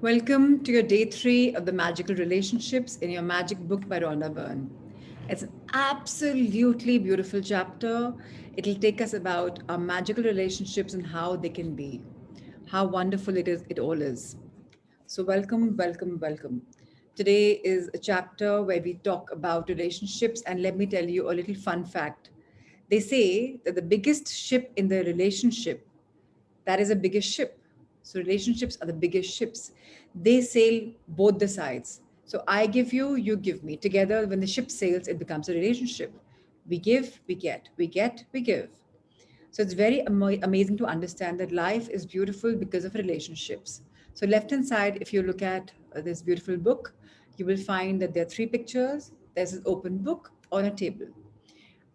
Welcome to your day 3 of the Magical Relationships in your Magic book by Rhonda Byrne. It's an absolutely beautiful chapter. It'll take us about our magical relationships and how they can be, how wonderful it all is. So, welcome. Today is a chapter where we talk about relationships, and let me tell you a little fun fact. They say that the biggest ship in the relationship, that is the biggest ship. So relationships are the biggest ships. They sail both the sides. So I give you, you give me. Together, when the ship sails, it becomes a relationship. We give, we get. We get, we give. So it's very amazing to understand that life is beautiful because of relationships. So left hand side, if you look at this beautiful book, you will find that there are three pictures. There's an open book on a table.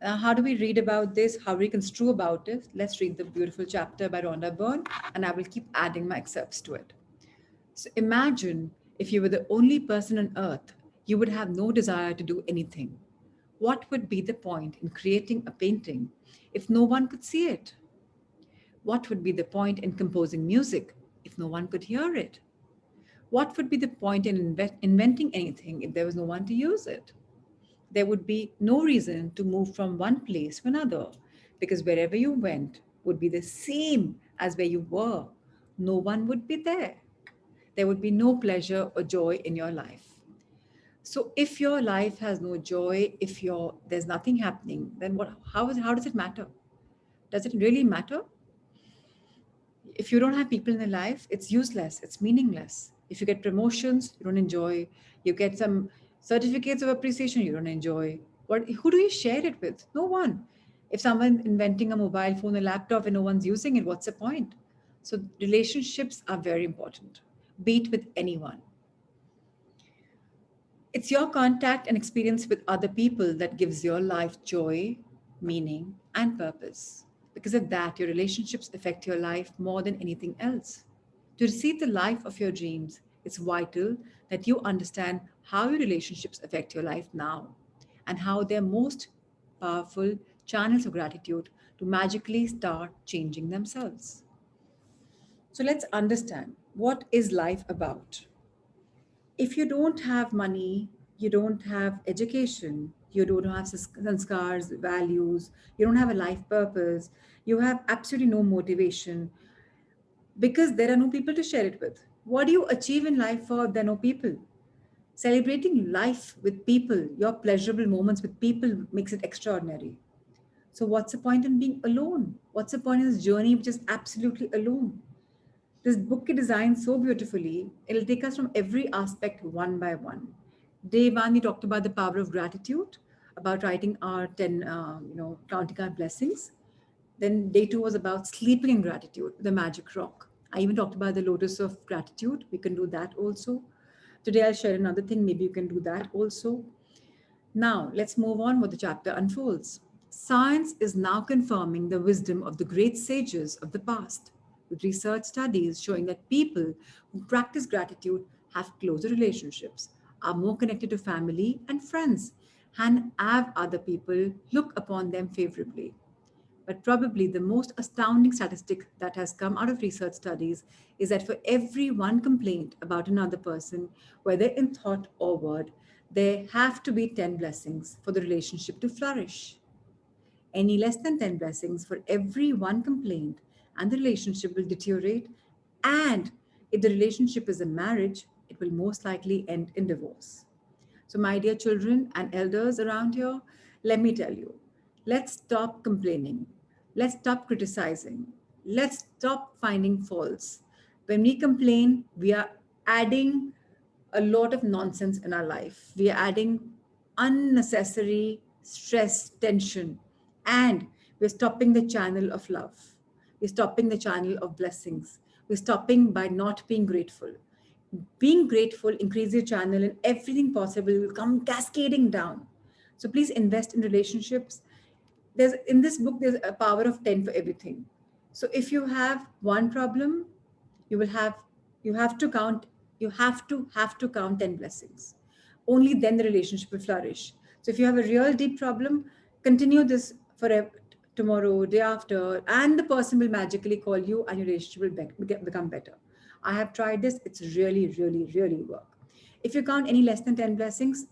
How do we read about this? How we construe about it? Let's read the beautiful chapter by Rhonda Byrne, and I will keep adding my excerpts to it. So imagine if you were the only person on earth, you would have no desire to do anything. What would be the point in creating a painting if no one could see it? What would be the point in composing music if no one could hear it? What would be the point in inventing anything if there was no one to use it? There would be no reason to move from one place to another because wherever you went would be the same as where you were. No one would be there. There would be no pleasure or joy in your life. So if your life has no joy, if there's nothing happening, then how does it matter? Does it really matter? If you don't have people in your life, it's useless, it's meaningless. If you get promotions, you don't enjoy. You get some certificates of appreciation, you don't enjoy. Who do you share it with? No one. If someone inventing a mobile phone, a laptop, and no one's using it, what's the point? So relationships are very important, be it with anyone. It's your contact and experience with other people that gives your life joy, meaning, and purpose. Because of that, your relationships affect your life more than anything else. To receive the life of your dreams, it's vital that you understand how your relationships affect your life now and how they're most powerful channels of gratitude to magically start changing themselves. So let's understand, what is life about? If you don't have money, you don't have education, you don't have sanskars, values, you don't have a life purpose, you have absolutely no motivation because there are no people to share it with. What do you achieve in life for there are no people? Celebrating life with people, your pleasurable moments with people makes it extraordinary. So, what's the point in being alone? What's the point in this journey which is absolutely alone? This book is designed so beautifully. It'll take us from every aspect one by one. Day one, we talked about the power of gratitude, about writing our 10, counting our blessings. Then day two was about sleeping in gratitude, the magic rock. I even talked about the Lotus of Gratitude. We can do that also. Today, I'll share another thing. Maybe you can do that also. Now, let's move on what the chapter unfolds. Science is now confirming the wisdom of the great sages of the past, with research studies showing that people who practice gratitude have closer relationships, are more connected to family and friends, and have other people look upon them favorably. But probably the most astounding statistic that has come out of research studies is that for every one complaint about another person, whether in thought or word, there have to be 10 blessings for the relationship to flourish. Any less than 10 blessings for every one complaint, and the relationship will deteriorate. And if the relationship is a marriage, it will most likely end in divorce. So, my dear children and elders around here, let me tell you, let's stop complaining. Let's stop criticizing. Let's stop finding faults. When we complain, we are adding a lot of nonsense in our life. We are adding unnecessary stress, tension, and we're stopping the channel of love. We're stopping the channel of blessings. We're stopping by not being grateful. Being grateful increases your channel and everything possible will come cascading down. So please invest in relationships. There's in this book there's a power of 10 for everything. So if you have one problem, you will have you have to count you have to count 10 blessings. Only then the relationship will flourish. So if you have a real deep problem, continue this forever, tomorrow, day after, and the person will magically call you and your relationship will become better. I have tried this, it's really, really, really work. If you count any less than 10 blessings,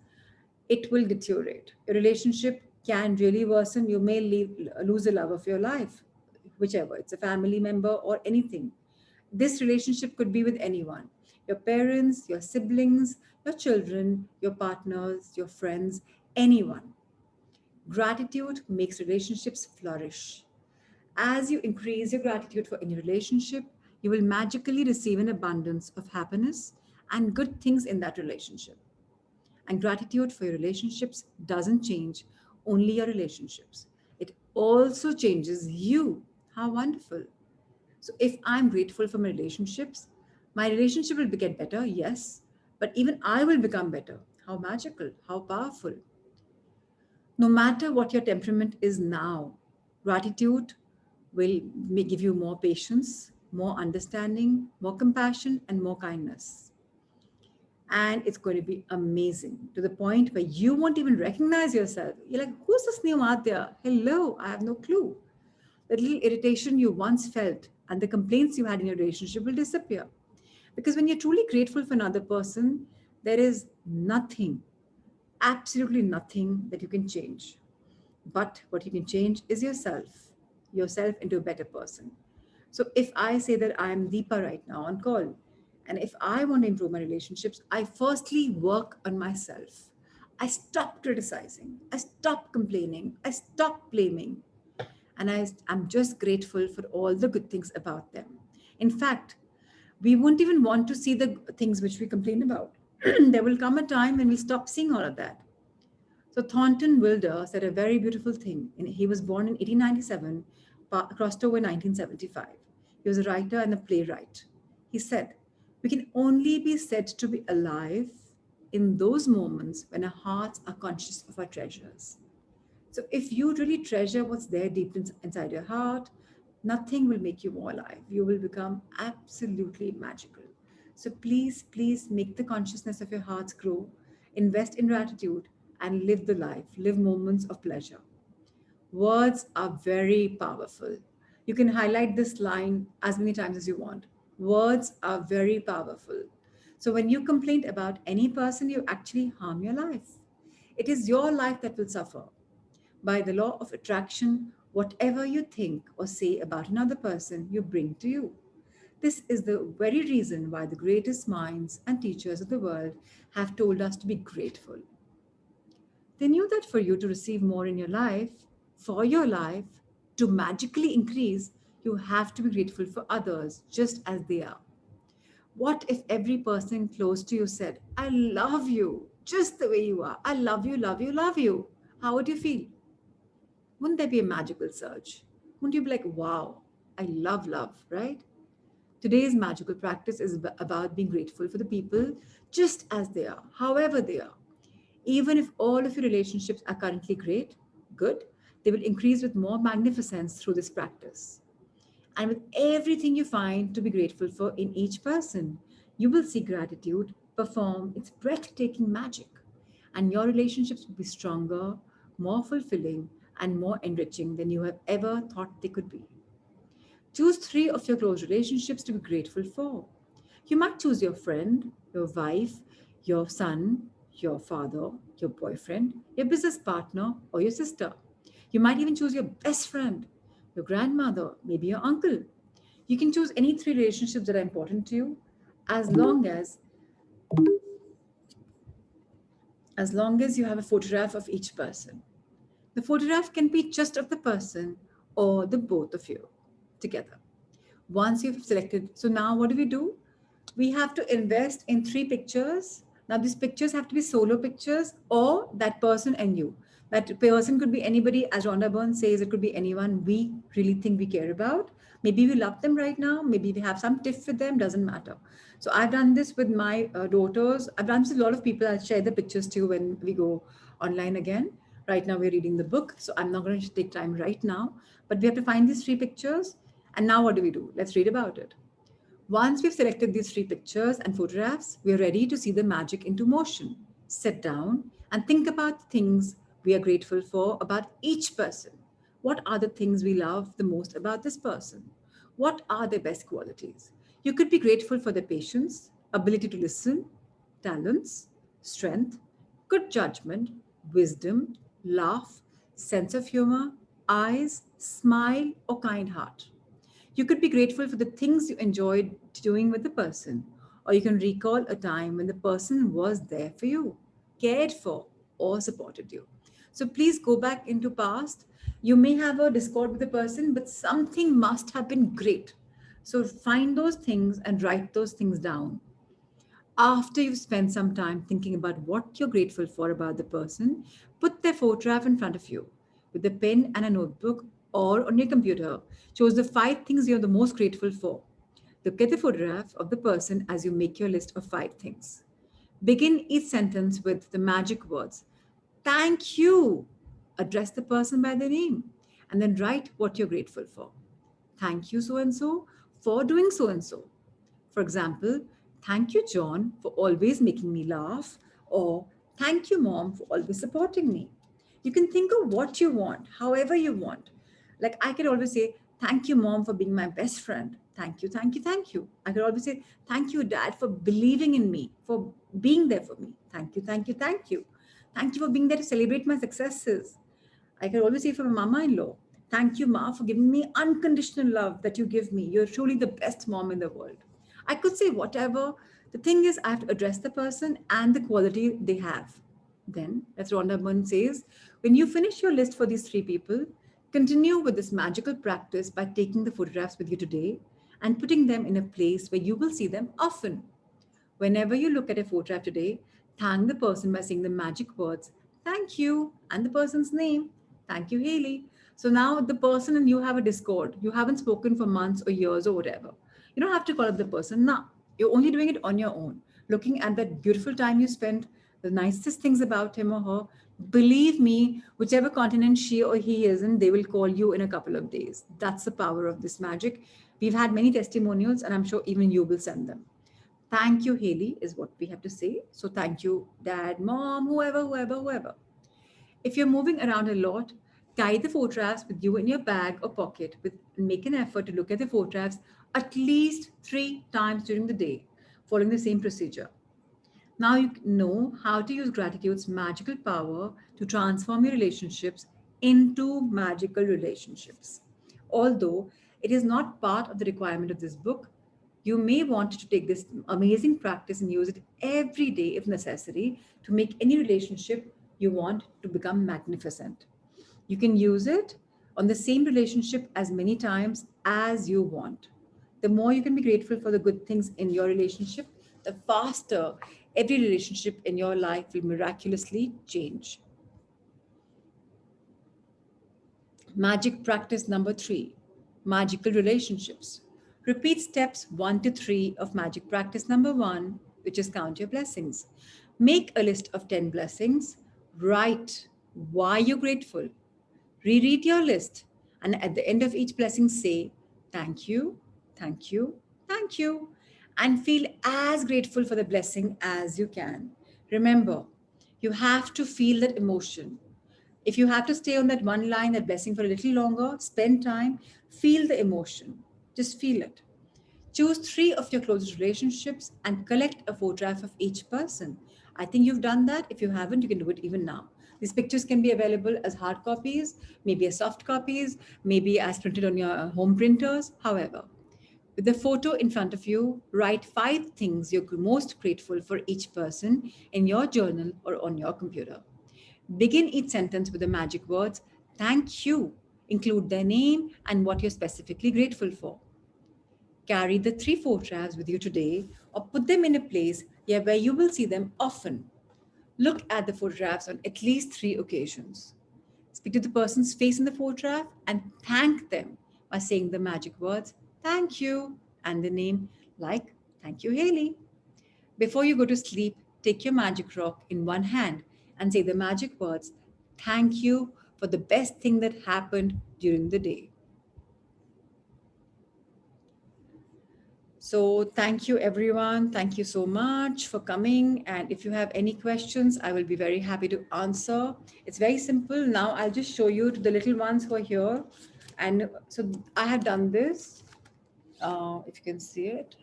it will deteriorate. Your relationship can really worsen. You may lose the love of your life, whichever, it's a family member or anything. This relationship could be with anyone, your parents, your siblings, your children, your partners, your friends, anyone. Gratitude makes relationships flourish. As you increase your gratitude for any relationship, you will magically receive an abundance of happiness and good things in that relationship. And gratitude for your relationships doesn't change only your relationships, it also changes you. How wonderful! So, if I'm grateful for my relationship will get better, yes, but even I will become better. How magical, how powerful. No matter what your temperament is now, gratitude will give you more patience, more understanding, more compassion, and more kindness. And it's going to be amazing to the point where you won't even recognize yourself. You're like, who's this new Adya? Hello, I have no clue. The little irritation you once felt and the complaints you had in your relationship will disappear. Because when you're truly grateful for another person, there is nothing, absolutely nothing that you can change. But what you can change is yourself into a better person. So if I say that I am Deepa right now on call, and if I want to improve my relationships, I firstly work on myself. I stop criticizing, I stop complaining, I stop blaming, and I'm just grateful for all the good things about them. In fact, we won't even want to see the things which we complain about. There will come a time when we stop seeing all of that. So Thornton Wilder said a very beautiful thing. He was born in 1897, crossed over in 1975. He was a writer and a playwright. He said, "We can only be said to be alive in those moments when our hearts are conscious of our treasures." So if you really treasure what's there deep inside your heart, nothing will make you more alive. You will become absolutely magical. So please, please make the consciousness of your hearts grow, invest in gratitude, and live the life, live moments of pleasure. Words are very powerful. You can highlight this line as many times as you want. Words are very powerful. So when you complain about any person, you actually harm your life. It is your life that will suffer. By the law of attraction, whatever you think or say about another person, you bring to you. This is the very reason why the greatest minds and teachers of the world have told us to be grateful. They knew that for you to receive more in your life, for your life to magically increase, you have to be grateful for others just as they are. What if every person close to you said, "I love you just the way you are. I love you, love you, love you"? How would you feel? Wouldn't there be a magical surge? Wouldn't you be like, wow, I love love, right? Today's magical practice is about being grateful for the people just as they are, however they are. Even if all of your relationships are currently great, good, they will increase with more magnificence through this practice. And with everything you find to be grateful for in each person, you will see gratitude perform its breathtaking magic. And your relationships will be stronger, more fulfilling, and more enriching than you have ever thought they could be. Choose three of your close relationships to be grateful for. You might choose your friend, your wife, your son, your father, your boyfriend, your business partner, or your sister. You might even choose your best friend, your grandmother, maybe your uncle. You can choose any three relationships that are important to you as long as you have a photograph of each person. The photograph can be just of the person or the both of you together. Once you've selected, so now what do? We have to invest in three pictures. Now these pictures have to be solo pictures or that person and you. That person could be anybody, as Rhonda Byrne says, it could be anyone we really think we care about. Maybe we love them right now, maybe we have some tiff with them, doesn't matter. So I've done this with my daughters. I've done this with a lot of people. I'll share the pictures too when we go online again. Right now we're reading the book, so I'm not going to take time right now, but we have to find these three pictures. And now what do? Let's read about it. Once we've selected these three pictures and photographs, we're ready to see the magic into motion. Sit down and think about the things we are grateful for about each person. What are the things we love the most about this person? What are their best qualities? You could be grateful for their patience, ability to listen, talents, strength, good judgment, wisdom, laugh, sense of humor, eyes, smile, or kind heart. You could be grateful for the things you enjoyed doing with the person, or you can recall a time when the person was there for you, cared for, or supported you. So please go back into past. You may have a discord with the person, but something must have been great. So find those things and write those things down. After you've spent some time thinking about what you're grateful for about the person, put their photograph in front of you with a pen and a notebook or on your computer. Choose the 5 things you're the most grateful for. Look at the photograph of the person as you make your list of 5 things. Begin each sentence with the magic words thank you. Address the person by their name and then write what you're grateful for. Thank you, so and so, for doing so and so. For example, thank you, John, for always making me laugh, or thank you, Mom, for always supporting me. You can think of what you want, however you want. Like I could always say, thank you, Mom, for being my best friend. Thank you, thank you, thank you. I could always say, thank you, Dad, for believing in me, for being there for me. Thank you, thank you, thank you. Thank you for being there to celebrate my successes. I can always say for my mama-in-law, thank you, Ma, for giving me unconditional love that you give me. You're truly the best mom in the world. I could say whatever. The thing is, I have to address the person and the quality they have. Then, as Rhonda Byrne says, when you finish your list for these 3 people, continue with this magical practice by taking the photographs with you today and putting them in a place where you will see them often. Whenever you look at a photograph today, thank the person by saying the magic words, thank you, and the person's name. Thank you, Haley. So now the person and you have a discord. You haven't spoken for months or years or whatever. You don't have to call up the person now. You're only doing it on your own. Looking at that beautiful time you spent, the nicest things about him or her. Believe me, whichever continent she or he is in, they will call you in a couple of days. That's the power of this magic. We've had many testimonials, and I'm sure even you will send them. Thank you, Haley, is what we have to say. So thank you, dad, mom, whoever, whoever, whoever. If you're moving around a lot, carry the photographs with you in your bag or pocket and make an effort to look at the photographs at least 3 times during the day, following the same procedure. Now you know how to use gratitude's magical power to transform your relationships into magical relationships. Although it is not part of the requirement of this book, you may want to take this amazing practice and use it every day if necessary to make any relationship you want to become magnificent. You can use it on the same relationship as many times as you want. The more you can be grateful for the good things in your relationship, the faster every relationship in your life will miraculously change. Magic practice number 3, magical relationships. Repeat steps 1 to 3 of magic practice number 1, which is count your blessings. Make a list of 10 blessings. Write why you're grateful. Reread your list, and at the end of each blessing, say, thank you, thank you, thank you, and feel as grateful for the blessing as you can. Remember, you have to feel that emotion. If you have to stay on that one line, that blessing for a little longer, spend time, feel the emotion. Just feel it. Choose 3 of your closest relationships and collect a photograph of each person. I think you've done that. If you haven't, you can do it even now. These pictures can be available as hard copies, maybe as soft copies, maybe as printed on your home printers, however. With the photo in front of you, write 5 things you're most grateful for each person in your journal or on your computer. Begin each sentence with the magic words, thank you. Include their name and what you're specifically grateful for. Carry the 3 photographs with you today or put them in a place where you will see them often. Look at the photographs on at least 3 occasions. Speak to the person's face in the photograph and thank them by saying the magic words, thank you, and the name like, thank you, Haley. Before you go to sleep, take your magic rock in one hand and say the magic words, thank you for the best thing that happened during the day. So thank you, everyone. Thank you so much for coming. And if you have any questions, I will be very happy to answer. It's very simple. Now I'll just show you to the little ones who are here. And so I have done this, if you can see it.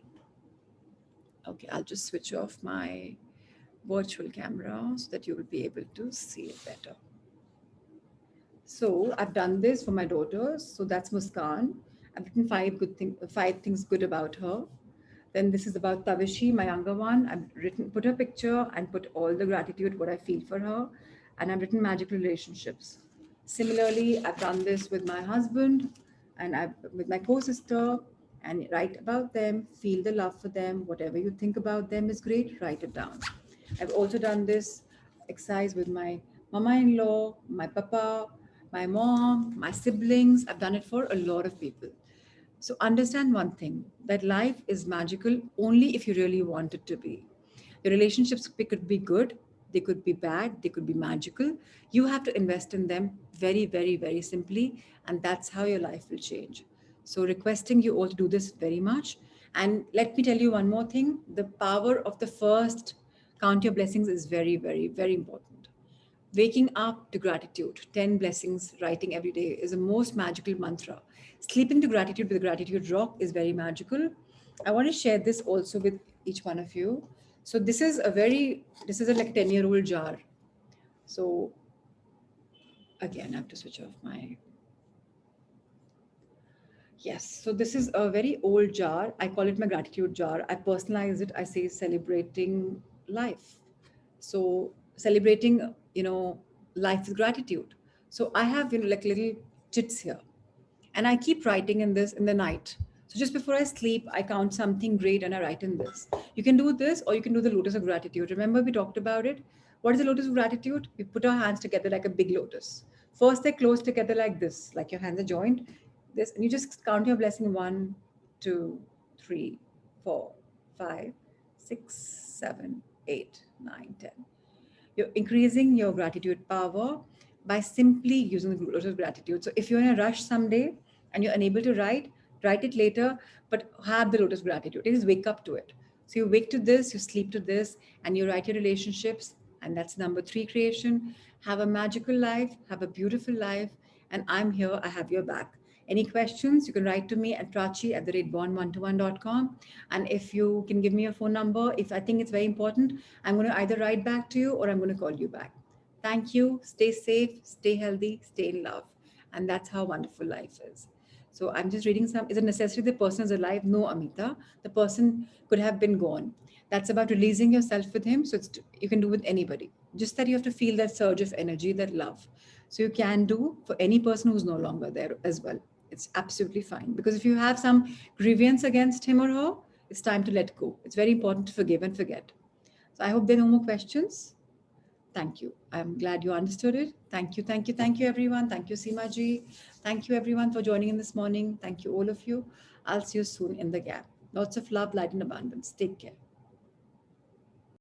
Okay, I'll just switch off my virtual camera so that you will be able to see it better. So I've done this for my daughters. So that's Muskan. I've written five things good about her. Then this is about Tavishi, my younger one. I've written, put her picture and put all the gratitude, what I feel for her. And I've written magical relationships. Similarly, I've done this with my husband and I've with my co-sister and write about them, feel the love for them. Whatever you think about them is great, write it down. I've also done this exercise with my mama-in-law, my papa, my mom, my siblings. I've done it for a lot of people. So understand one thing, that life is magical only if you really want it to be. Your relationships could be good, they could be bad, they could be magical. You have to invest in them very, very, very simply, and that's how your life will change. So, requesting you all to do this very much. And let me tell you one more thing, the power of the first count your blessings is very, very, very important. Waking up to gratitude, 10 blessings, writing every day is the most magical mantra. Sleeping to gratitude with a gratitude rock is very magical. I want to share this also with each one of you. So this is a like 10-year-old jar. So again, I have to switch off my, yes. So this is a very old jar. I call it my gratitude jar. I personalize it. I say celebrating life. So celebrating, life with gratitude. So I have, like little chits here, and I keep writing in this in the night. So just before I sleep, I count something great and I write in this. You can do this, or you can do the lotus of gratitude. Remember, we talked about it. What is the lotus of gratitude? We put our hands together like a big lotus. First, they're close together like this, like your hands are joined. This, and you just count your blessing: one, two, three, 4, 5, 6, 7, 8, 9, 10. You're increasing your gratitude power by simply using the lotus of gratitude. So if you're in a rush someday and you're unable to write it later, but have the lotus of gratitude. It is wake up to it. So you wake to this, you sleep to this, and you write your relationships. And that's number 3 creation. Have a magical life, have a beautiful life. And I'm here, I have your back. Any questions, you can write to me at prachi@born121.com. And if you can give me your phone number, if I think it's very important, I'm going to either write back to you or I'm going to call you back. Thank you. Stay safe, stay healthy, stay in love. And that's how wonderful life is. So I'm just reading some. Is it necessary the person is alive? No, Amita. The person could have been gone. That's about releasing yourself with him. So you can do with anybody. Just that you have to feel that surge of energy, that love. So you can do for any person who's no longer there as well. It's absolutely fine. Because if you have some grievance against him or her, it's time to let go. It's very important to forgive and forget. So I hope there are no more questions. Thank you. I'm glad you understood it. Thank you, thank you, thank you, everyone. Thank you, Seema ji. Thank you, everyone, for joining in this morning. Thank you, all of you. I'll see you soon in the gap. Lots of love, light, and abundance. Take care.